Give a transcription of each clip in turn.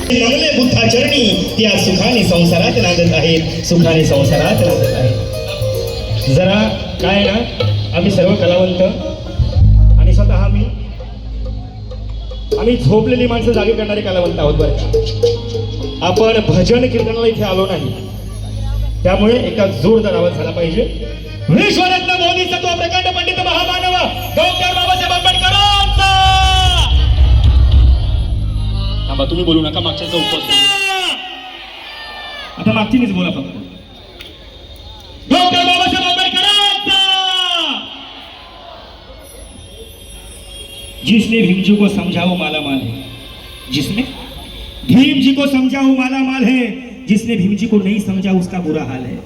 नमले बुद्धाचरणी त्या सुखाने संसारात नांदत आहेत, सुखाने संसारात नांदत आहेत. जरा काय ना, आम्ही सर्व कलावंत आणि स्वतः आम्ही झोपलेली माणसं जागी करणारे कलावंत आहोत बरं का. आपण भजन कीर्तनाला इथे आलो नाही, त्यामुळे एका जोरदार आवाज झाला पाहिजे. विश्वरत्न मोदी सत्व प्रकांड पंडित महामानव डॉक्टर बाबासाहेब आंबेडकरांचा. थांबा, तुम्ही बोलू नका, मागच्याचा उपवास. आता मागचीच बोला फक्त. डॉक्टर बाबासाहेब आंबेडकरांचा. जिसने भीम जी को समझा वो माला माल है, जिसने भीम जी को समझा वो माला माल है, जिसने भीम जी को नहीं समझा उसका बुरा हाल है.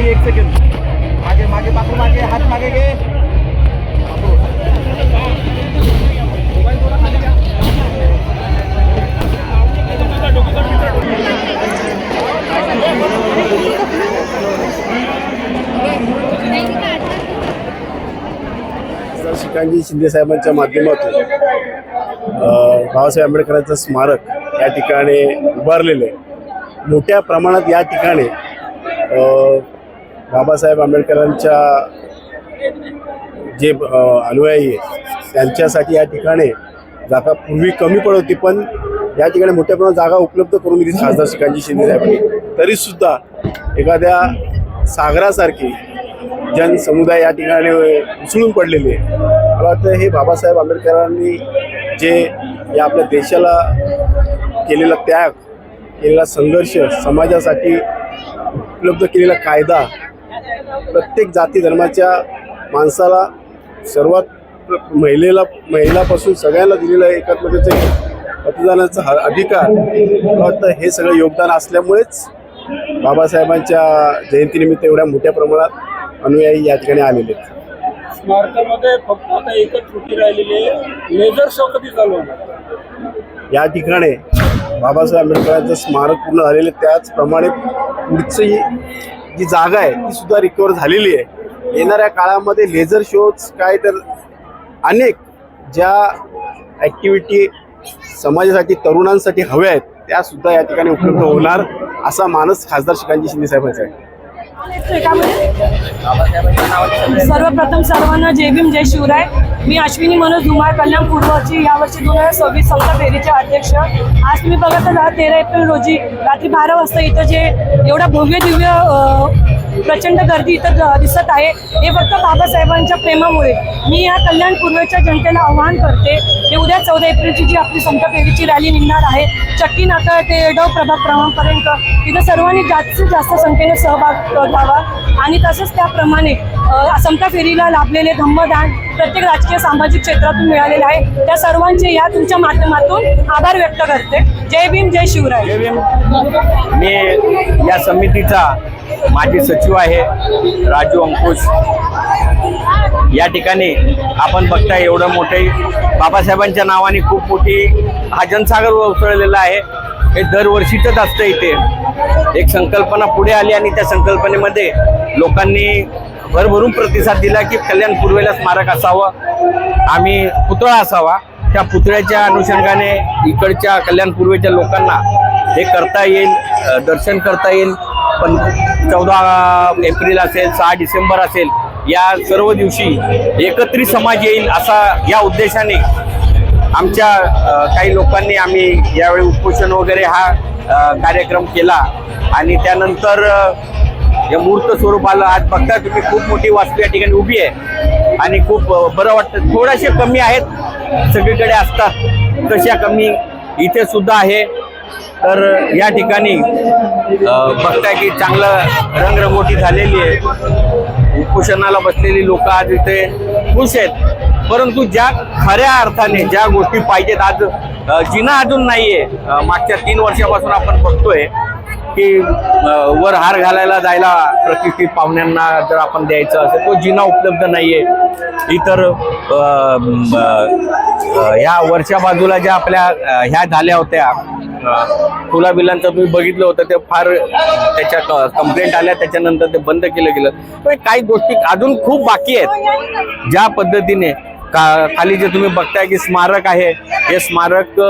एक सेकंड मागे मागे बापू मागे हात मागे घे श्रीकांतजी शिंदे साहेबांच्या माध्यमातून बाबासाहेब आंबेडकरांचं स्मारक या ठिकाणी उभारलेलं आहे. मोठ्या प्रमाणात या ठिकाणी बाबासाहेब आंबेडकरांच्या जे अनुयायी आहेत त्यांच्यासाठी या ठिकाणी जागा पूर्वी कमी पडत होती, पण या ठिकाणी मोठ्या प्रमाणात जागा उपलब्ध करून दिली खासदार श्रीकांतजी शिंदे साहेबांनी. तरीसुद्धा एखाद्या सागरासारखी जनसमुदाय या ठिकाणी उसळून पडलेले आहे. मला वाटतं हे बाबासाहेब आंबेडकरांनी जे या आपल्या देशाला केलेला त्याग, केलेला संघर्ष, समाजासाठी उपलब्ध केलेला कायदा, प्रत्येक जाती धर्माच्या माणसाला सर्वात महिलापासून सगळ्यांना दिलेला एकात्मतेचा मतदानाचा अधिकार, मला वाटतं हे सगळं योगदान असल्यामुळेच बाबासाहेबांच्या जयंतीनिमित्त एवढ्या मोठ्या प्रमाणात अनुयायी या ठिकाणी आलेले आहेत. स्मारकामध्ये फक्त आता एकच त्रुटी राहिलेली आहे, लेझर शो कधी चालू होणार? या ठिकाणी बाबासाहेब आंबेडकरांचं स्मारक पूर्ण झालेलं, त्याचप्रमाणे पुढची जी जागा आहे ती सुद्धा रिकवर झालेली आहे. येणाऱ्या काळामध्ये लेझर शोज काय तर अनेक ज्या ॲक्टिव्हिटी समाजासाठी तरुणांसाठी हव्या आहेत त्या सुद्धा या ठिकाणी उपलब्ध होणार असा मानस खासदार श्रीकांतजी शिंदे साहेबांचा आहे. सर्वप्रथम सर्वांना जय भीम जय शिवराय. मी अश्विनी मनोज धुमाळ, कल्याण पूर्वची यावर्षी 2026 समता फेरीचे अध्यक्ष. आज तुम्ही बघत आहात 13 एप्रिल रोजी रात्री 12 वाजता इथं जे एवढा भव्य दिव्य प्रचंड गर्दी इथं दिसत आहे, हे फक्त बाबासाहेबांच्या प्रेमामुळे. मी या कल्याण पूर्वेच्या जनतेला आवाहन करते की उद्या 14 एप्रिलची जी आपली समता फेरीची रॅली निघणार आहे, चक्की नाका ते डव प्रभाग क्रमांकपर्यंत, तिथं सर्वांनी जास्तीत जास्त संख्येने सहभाग घ्यावा. आणि तसंच त्याप्रमाणे समता फेरीला लाभलेले धम्मदान प्रत्येक राजकीय सामाजिक क्षेत्रातून मिळालेले आहे. त्या सर्वांचे या तुमच्या माध्यमातून आभार व्यक्त करते. जय भीम जय शिवराय. जय भीम. मी या समितीचा माजी सचिव आहे राजू अंकुश. या ठिकाणी आपण बघताय एवढं मोठे बाबासाहेबांच्या नावाने खूप मोठी हा जनसागर उसळलेला आहे. हे दरवर्षीचंच असतं. इथे एक संकल्पना पुढे आली आणि त्या संकल्पनेमध्ये लोकांनी भरभरून प्रतिसाद दिला की कल्याण पूर्वेला स्मारक असावं, आम्ही पुतळा असावा. त्या पुतळ्याच्या अनुषंगाने इकडच्या कल्याण पूर्वेच्या लोकांना हे करता येईल, दर्शन करता येईल. पण 14 एप्रिल असेल, 6 डिसेंबर असेल, या सर्व दिवशी एकत्रित समाज येईल असा या उद्देशाने आमच्या काही लोकांनी आम्ही यावेळी उपोषण वगैरे हा कार्यक्रम केला. आणि त्यानंतर हे मूर्त स्वरूप आलं. आज बघता तुम्ही खूप मोठी वास्तू या ठिकाणी उभी आहे आणि खूप बरं वाटतं. थोड्याशा कमी आहेत, सगळीकडे असतात तशा कमी इथे सुद्धा आहे. तर या ठिकाणी बघताय की चांगलं रंगरंगोटी झालेली आहे. उपोषणाला बसलेली लोक आज इथे खुश आहेत. परंतु ज्या खऱ्या अर्थाने ज्या गोष्टी पाहिजेत, आज जिना अजून नाहीये. मागच्या 3 वर्षापासून आपण बघतोय की वर हार घालायला जायला प्रतिष्ठित पाहुण्यांना जर आपण द्यायचं असेल तो जिना उपलब्ध नाहीये. इतर ह्या वरच्या बाजूला ज्या आपल्या ह्या झाल्या होत्या फुला बिलांचं तुम्ही बघितलं होतं ते फार त्याच्या कंप्लेंट आल्या, त्याच्यानंतर ते बंद केलं गेलं. पण काही गोष्टी अजून खूप बाकी आहेत. ज्या पद्धतीने खाली जे तुम्ही बघताय की स्मारक आहे, हे स्मारक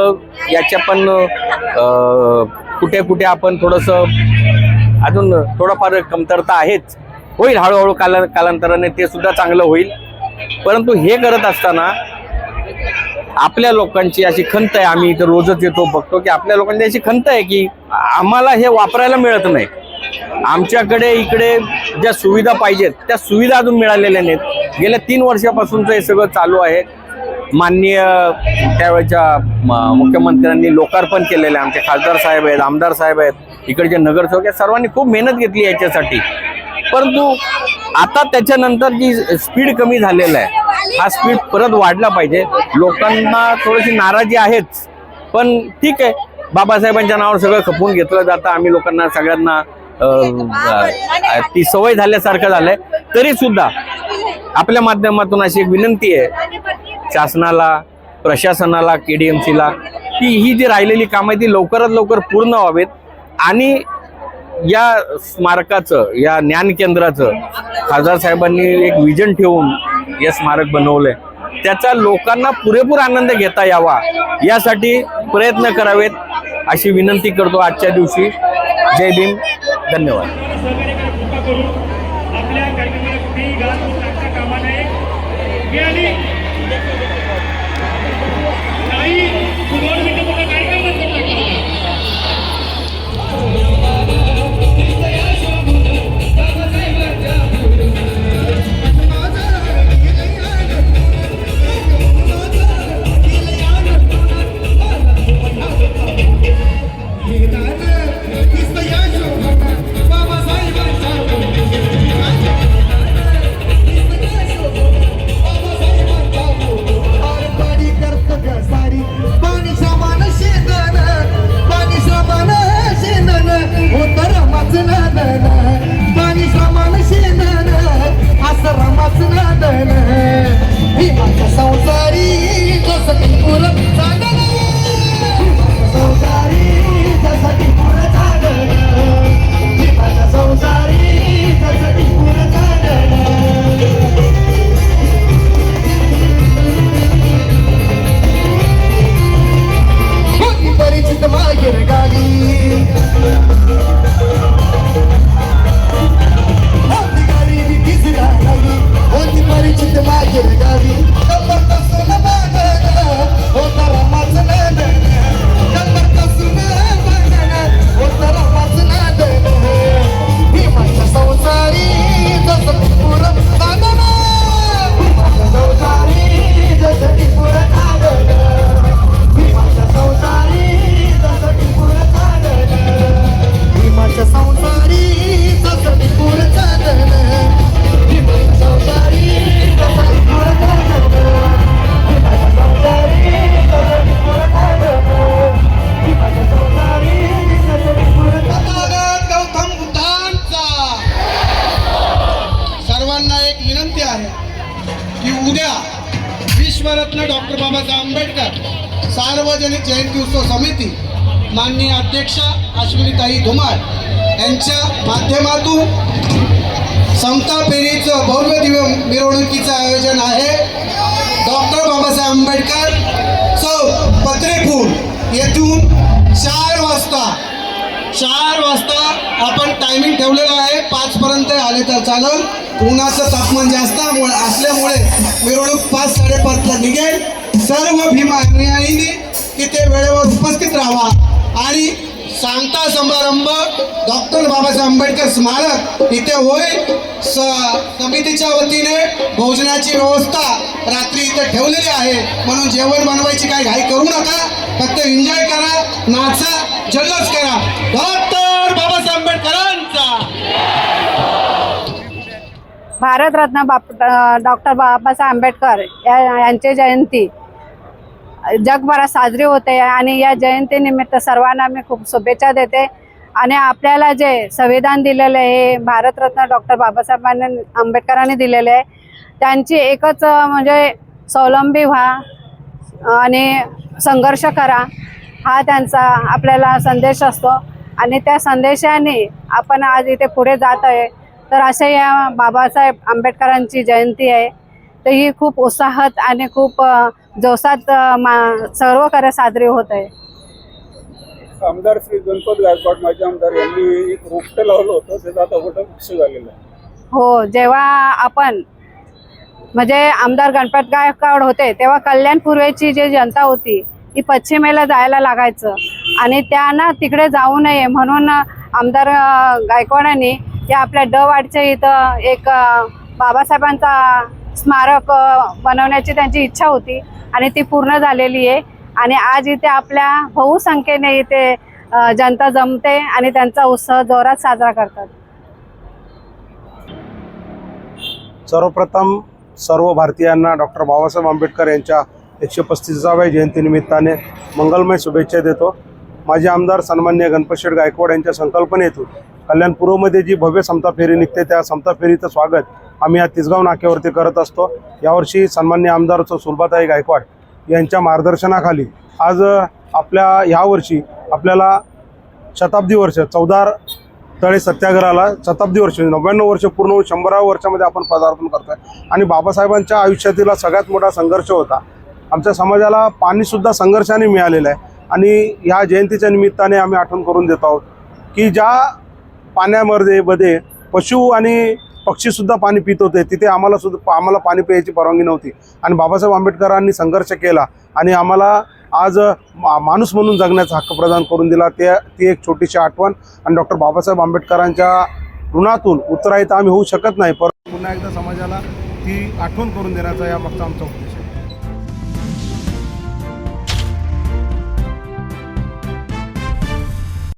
याच्या पण कुठे कुठे आपण थोडंसं अजून थोडंफार कमतरता आहेच. होईल हळूहळू कालांतराने ते सुद्धा चांगलं होईल. परंतु हे करत असताना आपल्या लोकांची अशी खंत आहे, आम्ही इथं रोजच येतो बघतो की आपल्या लोकांची अशी खंत आहे की आम्हाला हे वापरायला मिळत नाही. आमच्याकडे इकडे ज्या सुविधा पाहिजेत त्या सुविधा अजून मिळालेल्या नाहीत. गेल्या 3 वर्षापासूनचं हे सगळं चालू आहे. माननीय त्यावेळेच्या मुख्यमंत्र्यांनी लोकार्पण केलेलं आहे. आमचे खासदार साहेब आहेत, आमदार साहेब आहेत, इकडचे नगरसेवक आहेत, सर्वांनी खूप मेहनत घेतली याच्यासाठी. परंतु आता त्याच्यानंतर जी स्पीड कमी झालेला आहे, हा स्पीड परत वाढला पाहिजे. लोकांना थोडीशी नाराजी आहेच, पण ठीक आहे, बाबासाहेबांच्या नावावर सगळं खपवून घेतलं जातं. आम्ही लोकांना सगळ्यांना ती सवय झाल्यासारखं झालंय. तरी सुद्धा आपल्या माध्यमातून अशी एक विनंती आहे शासनाला, प्रशासनाला, KDMCला की ही जी राहिलेली कामं ती लवकरात लवकर पूर्ण व्हावेत आणि या स्मारकाचं, या ज्ञान केंद्राचं खासदार साहेबांनी एक विजन ठेवून हे स्मारक बनवलंय, त्याचा लोकांना पुरेपूर आनंद घेता यावा यासाठी प्रयत्न करावेत अशी विनंती करतो आजच्या दिवशी. जय भीम, धन्यवाद. आपल्या कार्यक्रमाला कुठेही घात लागता कामा नये. काही 2 मिनिटं पूर्ण कार्यक्रम बंद करू नका. विश्वरत्न डॉक्टर बाबासाहेब आंबेडकर सार्वजनिक जयंती उत्सव समिती माननीय अध्यक्षा अश्विनीताई धुमाळ यांच्या माध्यमातून समता फेरीचं भव्य दिव्य मिरवणुकीचं आयोजन आहे. डॉक्टर बाबासाहेब आंबेडकर चौक पत्रेपूर येथून 4 वाजता आपण टायमिंग ठेवलेलं आहे. 5 पर्यंत आले तर चालेल. उन्हाचं तापमान जास्त असल्यामुळे मिरवणूक 5-5:30ला निघेल. सर्व भीमानुयायींनी तिथे वेळेवर उपस्थित राहावा आणि सांगता समारंभ डॉक्टर बाबासाहेब आंबेडकर स्मारक इथे होईल. समितीच्या वतीने भोजनाची व्यवस्था रात्री इथे ठेवलेली आहे, म्हणून जेवण बनवायची काही घाई करू नका. फक्त एन्जॉय करा, नाचा, जल्लोष करा. डॉक्टर बाबासाहेब आंबेडकरांचा भारतरत्न डॉक्टर बाबासाहेब आंबेडकर यांची जयंती जगभरात साजरी होते आणि या जयंतीनिमित्त सर्वांना मी खूप शुभेच्छा देते. आणि आपल्याला जे संविधान दिलेलं आहे, भारतरत्न डॉक्टर बाबासाहेब आंबेडकरांनी दिलेले आहे, त्यांची एकच म्हणजे स्वावलंबी व्हा आणि संघर्ष करा, हा त्यांचा आपल्याला संदेश असतो. आणि त्या संदेशाने आपण आज इथे पुढे जात आहे. तर असे या बाबासाहेब आंबेडकरांची जयंती आहे, तर ही खूप उत्साहात आणि खूप जोशात सर्वकडे साजरी होत आहे. आमदार श्री गणपत गायकवाड माजी आमदार यांनी एक रोपटं लावलं होतं, त्याचा आता मोठं वृक्ष झालेलं आहे. हो, जेव्हा आपण म्हणजे आमदार गणपत गायकवाड होते तेव्हा कल्याण पूर्वेची जी जनता होती ती पश्चिमेला जायला लागायचं आणि त्यांना तिकडे जाऊ नये म्हणून आमदार गायकवाडांनी या आपल्या वाडच्या इथं एक बाबासाहेबांचा स्मारक बनवण्याची त्यांची इच्छा होती आणि ती पूर्ण झालेली आहे. आणि आज इथे आपल्या बहुसंख्येने इथे जनता जमते आणि त्यांचा उत्सव जोरात साजरा करतात. सर्वप्रथम सर्व भारतीयांना डॉक्टर बाबासाहेब आंबेडकर यांच्या 135व्या जयंतीनिमित्ताने मंगलमय शुभेच्छा देतो. माजी आमदार सन्मान्य गणपतशेठ गायकवाड यांच्या संकल्पनेतून कल्याण पूर्वमध्ये जी भव्य समता फेरी निघते, त्या समता फेरीचं स्वागत आम्ही या तिसगाव नाक्यावरती करत असतो. यावर्षी सन्मान्य आमदार सुलभाताई गायकवाड यांच्या मार्गदर्शनाखाली आज आपल्या यावर्षी आपल्याला शताब्दी वर्ष 14 तळे सत्याग्रहाला शताब्दी वर्ष 99 वर्ष पूर्ण 100व्या वर्षामध्ये आपण पदार्पण करतोय. आणि बाबासाहेबांच्या आयुष्यातील सगळ्यात मोठा संघर्ष होता. आमच्या समाजाला पाणीसुद्धा संघर्षाने मिळालेलं आहे आणि ह्या जयंतीच्या निमित्ताने आम्ही आठवण करून देत आहोत की ज्या पाण्यामध्ये पशु आणि पक्षीसुद्धा पाणी पित होते, तिथे आम्हाला पाणी प्यायची परवानगी नव्हती. आणि बाबासाहेब आंबेडकरांनी संघर्ष केला आणि आम्हाला आज माणूस म्हणून जगण्याचा हक्क प्रदान करून दिला. ती एक छोटीशी आठवण आणि डॉक्टर बाबासाहेब आंबेडकरांच्या ऋणातून उत्तरायित आम्ही होऊ शकत नाही, परंतु पुन्हा एकदा समाजाला ती आठवण करून देण्याचा या मागचा आमचा उद्देश.